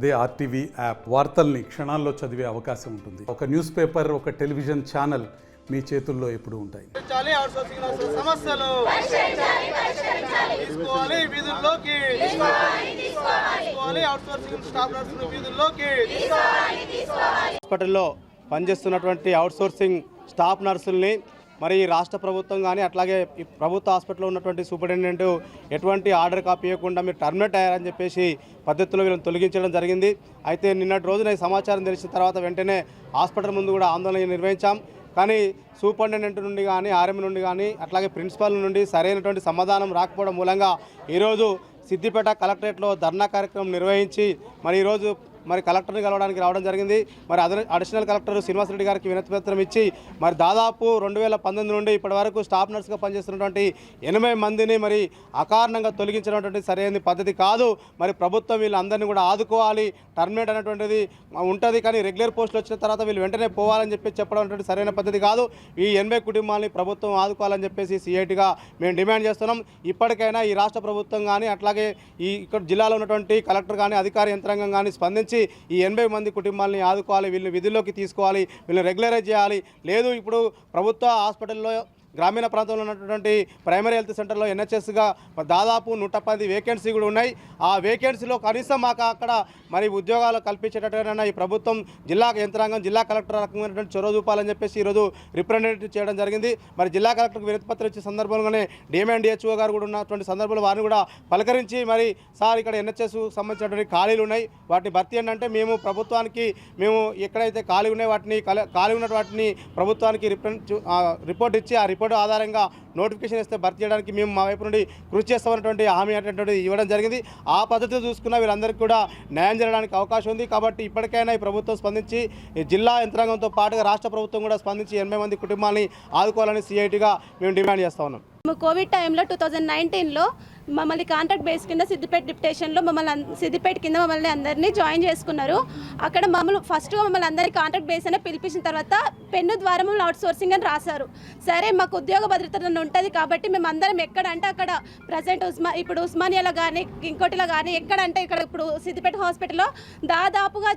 అదే RTV app వార్తల్ని క్షణాల్లో చదివే అవకాశం ఉంటుంది. ఒక న్యూస్ పేపర్, ఒక టెలివిజన్ ఛానల్ మీ చేతుల్లో ఎప్పుడూ ఉంటాయి. హాస్పిటల్లో పనిచేస్తున్నటువంటి అవుట్సోర్సింగ్ స్టాఫ్ నర్సుల్ని మరి రాష్ట్ర ప్రభుత్వం కానీ అట్లాగే ఈ ప్రభుత్వ హాస్పిటల్లో ఉన్నటువంటి సూపరింటెండెంట్ ఎటువంటి ఆర్డర్ కాపీ ఇవ్వకుండా మీరు టర్మినేట్ అయ్యారని చెప్పేసి పద్ధతిలో వీళ్ళని తొలగించడం జరిగింది. అయితే నిన్నటి రోజున ఈ సమాచారం తెలిసిన తర్వాత వెంటనే హాస్పిటల్ ముందు కూడా ఆందోళన నిర్వహించాం. కానీ సూపరింటెండెంట్ నుండి కానీ ఆర్ఎం నుండి కానీ అట్లాగే ప్రిన్సిపాల్ నుండి సరైనటువంటి సమాధానం రాకపోవడం మూలంగా ఈరోజు సిద్దిపేట కలెక్టరేట్లో ధర్నా కార్యక్రమం నిర్వహించి మరి ఈరోజు కలెక్టర్ని కలవడానికి రావడం జరిగింది. మరి అడిషనల్ కలెక్టర్ శ్రీనివాసరెడ్డి గారికి వినతి పత్రం ఇచ్చి మరి దాదాపు 2019 నుండి ఇప్పటి వరకు స్టాఫ్ నర్స్గా పనిచేస్తున్నటువంటి 80 మందిని మరి అకారణంగా తొలగించినటువంటి సరైన పద్ధతి కాదు. మరి ప్రభుత్వం వీళ్ళందరినీ కూడా ఆదుకోవాలి, టర్మినేట్ అనేటువంటిది ఉంటుంది. కానీ రెగ్యులర్ పోస్టులు వచ్చిన తర్వాత వీళ్ళు వెంటనే పోవాలని చెప్పడం అనేటువంటి సరైన పద్ధతి కాదు. ఈ 80 కుటుంబాలని ప్రభుత్వం ఆదుకోవాలని చెప్పేసి సిఐటిగా మేము డిమాండ్ చేస్తున్నాం. ఇప్పటికైనా ఈ రాష్ట్ర ప్రభుత్వం కానీ అట్లాగే ఇక్కడ జిల్లాలో ఉన్నటువంటి కలెక్టర్ కానీ అధికార యంత్రాంగం కానీ స్పందించి ఈ 80 మంది కుటుంబాలని ఆదుకోవాలి, వీళ్ళని విధుల్లోకి తీసుకోవాలి, వీళ్ళని రెగ్యులరైజ్ చేయాలి. లేదు ఇప్పుడు ప్రభుత్వ హాస్పిటల్లో గ్రామీణ ప్రాంతంలో ఉన్నటువంటి ప్రైమరీ హెల్త్ సెంటర్లో ఎన్హెచ్ఎస్గా దాదాపు 110 వేకెన్సీ కూడా ఉన్నాయి. ఆ వేకెన్సీలో కనీసం మాకు అక్కడ మరి ఉద్యోగాలు కల్పించేటట్టుగా ఈ ప్రభుత్వం జిల్లా యంత్రాంగం జిల్లా కలెక్టర్ రకమైనటువంటి చొరవ చూపాలని చెప్పేసి ఈరోజు రిప్రజెంటేటివ్ చేయడం జరిగింది. మరి జిల్లా కలెక్టర్కి వినతిపత్రం ఇచ్చే సందర్భంలోనే డిఎంఎండ్హెచ్ఓ గారు కూడా ఉన్నటువంటి సందర్భంలో వారిని కూడా పలకరించి మరి సార్ ఇక్కడ ఎన్హెచ్ఎస్ సంబంధించినటువంటి ఖాళీలు ఉన్నాయి, వాటిని భర్తీ అంటే మేము ప్రభుత్వానికి ఎక్కడైతే ఖాళీ ఉన్నాయి వాటిని ఖాళీ ఉన్న వాటిని ప్రభుత్వానికి రిపోర్ట్ ఇచ్చి ఆ రిపోర్ట్ ఆధారంగా నోటిఫికేషన్ ఇస్తే భర్తీ చేయడానికి మేము మా వైపు నుండి కృషి చేస్తామన్నటువంటి హామీ అనేటువంటిది ఇవ్వడం జరిగింది. ఆ పద్ధతిలో చూసుకున్న వీళ్ళందరికీ కూడా న్యాయం జరగడానికి అవకాశం ఉంది. కాబట్టి ఇప్పటికైనా ఈ ప్రభుత్వం స్పందించి జిల్లా యంత్రాంగంతో పాటుగా రాష్ట్ర ప్రభుత్వం కూడా స్పందించి 80 మంది కుటుంబాలని ఆదుకోవాలని సిఐటిగా మేము డిమాండ్ చేస్తా ఉన్నాం. కోవిడ్ టైంలో 2019లో మమ్మల్ని కాంట్రాక్ట్ బేస్ కింద సిద్దిపేట డిప్యుటేషన్లో సిద్దిపేట కింద మమ్మల్ని అందరినీ జాయిన్ చేసుకున్నారు. అక్కడ ఫస్ట్గా మమ్మల్ని అందరినీ కాంట్రాక్ట్ బేస్ అనే పిలిపించిన తర్వాత పెన్ను ద్వారా మమ్మల్ని అవుట్ సోర్సింగ్ అని రాశారు. సరే మాకు ఉద్యోగ భద్రత ఉంటుంది కాబట్టి మేము అందరం ఎక్కడంటే అక్కడ ప్రజెంట్ ఇప్పుడు ఉస్మానియాలో కానీ ఇంకోటిలో కానీ ఎక్కడంటే ఇక్కడ ఇప్పుడు సిద్దిపేట హాస్పిటల్లో దాదాపుగా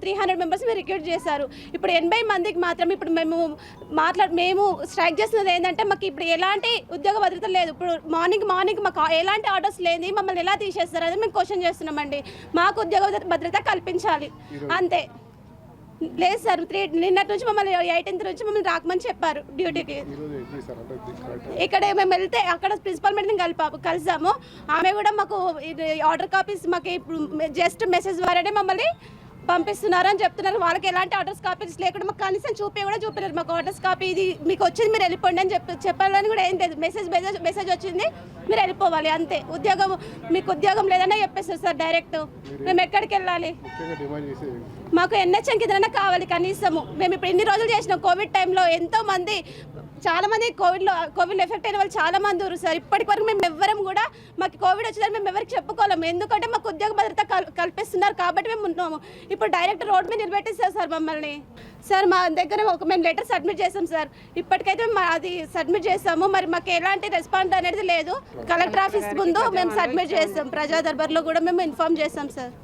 300 మెంబర్స్ మీరు రిక్రూట్ చేశారు. ఇప్పుడు 80 మందికి మాత్రం ఇప్పుడు మేము స్ట్రైక్ చేస్తున్నది ఏంటంటే మాకు ఇప్పుడు ఎలాంటి ఉద్యోగ భద్రత లేదు. ఇప్పుడు మార్నింగ్ మాకు ఎలాంటి ఆర్డర్స్ లేని మమ్మల్ని ఎలా తీసేస్తారు అనేది మేము క్వశ్చన్ చేస్తున్నామండి. మాకు ఉద్యోగ భద్రత కల్పించాలి అంతే. లేదు సార్, నిన్నటి నుంచి మమ్మల్ని 18th నుంచి మమ్మల్ని రాకమని చెప్పారు డ్యూటీకి. ఇక్కడ మేము వెళ్తే అక్కడ ప్రిన్సిపల్ మేడం కలిసాము. ఆమె కూడా మాకు ఆర్డర్ కాపీస్ మాకు ఇప్పుడు జస్ట్ మెసేజ్ ద్వారానే మమ్మల్ని పంపిస్తున్నారు అని చెప్తున్నారు. వాళ్ళకి ఎలాంటి ఆర్డర్స్ కాపీస్ లేకుండా మాకు కనీసం చూపించారు. మాకు ఆర్డర్స్ కాపీ ఇది మీకు వచ్చింది మీరు వెళ్ళిపోండి అని చెప్పాలని కూడా ఏం లేదు. మెసేజ్ వచ్చింది మీరు వెళ్ళిపోవాలి అంతే. మీకు ఉద్యోగం లేదనే చెప్పేస్తారు సార్ డైరెక్ట్. మేము ఎక్కడికి వెళ్ళాలి? మాకు ఎన్హెచ్ఎం కింద కావాలి కనీసము. మేము ఇప్పుడు ఇన్ని రోజులు చేసినాం. కోవిడ్ టైంలో చాలా మంది కోవిడ్ ఎఫెక్ట్ అయిన వాళ్ళు చాలా మంది ఉన్నారు సార్. ఇప్పటికి వరకు మేము ఎవ్వరం కూడా మాకు కోవిడ్ వచ్చిందని మేము ఎవరికి చెప్పుకోలేము. ఎందుకంటే మాకు ఉద్యోగ భద్రత కల్పిస్తున్నారు కాబట్టి మేము ఉన్నాము. ఇప్పుడు డైరెక్ట్ రోడ్ మీద నిలబెట్టేస్తారు సార్ మమ్మల్ని. సార్ మా దగ్గర మేము లెటర్ సబ్మిట్ చేసాం సార్. ఇప్పటికైతే అది సబ్మిట్ చేసాము. మరి మాకు ఎలాంటి రెస్పాన్స్ అనేది లేదు. కలెక్టర్ ఆఫీస్ ముందు మేము సబ్మిట్ చేసాం. ప్రజా దర్బార్లో కూడా మేము ఇన్ఫార్మ్ చేసాం సార్.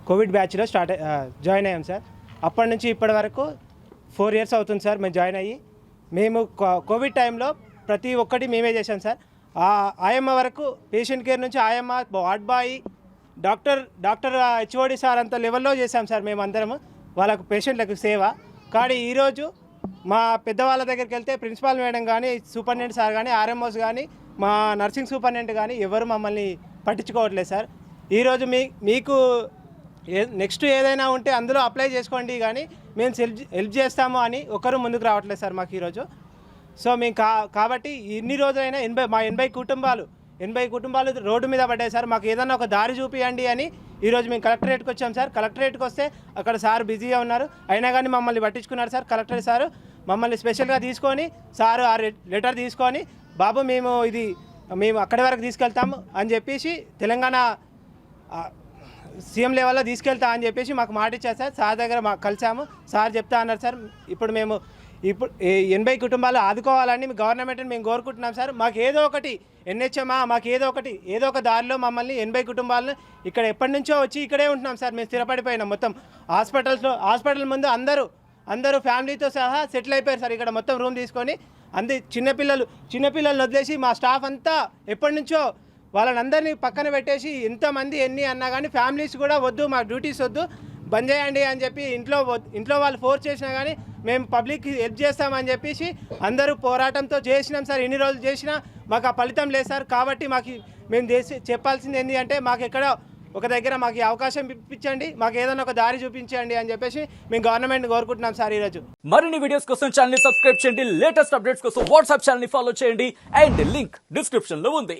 కోవిడ్ బ్యాచ్లో జాయిన్ అయ్యాం సార్. అప్పటి నుంచి ఇప్పటి వరకు 4 years అవుతుంది సార్ మేము జాయిన్ అయ్యి. మేము కోవిడ్ టైంలో ప్రతి ఒక్కటి మేమే చేసాం సార్. ఆయమ్మ వరకు పేషెంట్ కేర్ నుంచి ఆయమ్మ, ward boy, doctor HOD sir అంత లెవెల్లో చేసాం సార్ మేము అందరము వాళ్ళకు పేషెంట్లకు సేవ. కానీ ఈరోజు మా పెద్దవాళ్ళ దగ్గరికి వెళ్తే ప్రిన్సిపాల్ మేడం కానీ సూపరింటెండెంట్ సార్ కానీ ఆర్ఎంఓస్ కానీ మా నర్సింగ్ సూపరింటెండెంట్ కానీ ఎవరు మమ్మల్ని పట్టించుకోవట్లేదు సార్. ఈరోజు మీకు నెక్స్ట్ ఏదైనా ఉంటే అందులో అప్లై చేసుకోండి కానీ మేము హెల్ప్ చేస్తాము అని ఒకరు ముందుకు రావట్లేదు సార్ మాకు ఈరోజు. సో మేము కాబట్టి ఇన్ని రోజులైనా 80 కుటుంబాలు రోడ్డు మీద పడ్డాయి సార్. మాకు ఏదన్నా ఒక దారి చూపియండి అని ఈరోజు మేము కలెక్టరేట్కి వచ్చాం సార్. కలెక్టరేట్కి వస్తే అక్కడ సార్ బిజీగా ఉన్నారు. అయినా కానీ మమ్మల్ని పట్టించుకున్నారు సార్. కలెక్టర్ సారు మమ్మల్ని స్పెషల్గా తీసుకొని సారు ఆ లెటర్ తీసుకొని బాబు మేము అక్కడి వరకు తీసుకెళ్తాము అని చెప్పేసి తెలంగాణ సీఎం లెవెల్లో తీసుకెళ్తా అని చెప్పేసి మాకు మాట ఇచ్చారు సార్. సార్ దగ్గర కలిసాము. సార్ చెప్తా అన్నారు సార్ ఇప్పుడు మేము ఇప్పుడు 80 కుటుంబాలు ఆదుకోవాలని గవర్నమెంట్ని మేము కోరుకుంటున్నాం సార్. మాకు ఏదో ఒకటి ఎన్హెచ్ఎమా మాకు ఏదో ఒక దారిలో మమ్మల్ని 80 కుటుంబాలను ఇక్కడ ఎప్పటి నుంచో వచ్చి ఇక్కడే ఉంటున్నాం సార్. మేము స్థిరపడిపోయినాం. మొత్తం హాస్పిటల్ ముందు అందరూ ఫ్యామిలీతో సహా సెటిల్ అయిపోయారు సార్. ఇక్కడ మొత్తం రూమ్ తీసుకొని చిన్నపిల్లలు వదిలేసి మా స్టాఫ్ అంతా ఎప్పటి నుంచో వాళ్ళని అందరినీ పక్కన పెట్టేసి ఎంతమంది ఎన్ని అన్నా కానీ ఫ్యామిలీస్ కూడా వద్దు, మా డ్యూటీస్ వద్దు, బంద్ చేయండి అని చెప్పి ఇంట్లో వాళ్ళు ఫోర్స్ చేసినా కానీ మేము పబ్లిక్కి హెల్ప్ చేస్తామని చెప్పేసి అందరూ పోరాటంతో చేసినాం సార్. ఎన్ని రోజులు చేసినా మాకు ఆ ఫలితం లేదు సార్. కాబట్టి మేము చెప్పాల్సింది ఏంటి అంటే మాకు ఎక్కడ ఒక దగ్గర మాకు ఈ అవకాశం ఇప్పించండి, మాకు ఏదైనా ఒక దారి చూపించండి అని చెప్పేసి మేము గవర్నమెంట్ కోరుకుంటున్నాం సార్. ఈరోజు మరిన్ని వీడియోస్ కోసం ఛానల్ ని సబ్స్క్రైబ్ చేయండి, లేటెస్ట్ అప్డేట్స్ కోసం వాట్సాప్ ఛానల్ ని ఫాలో చేయండి అండ్ లింక్ డిస్క్రిప్షన్ లో ఉంది.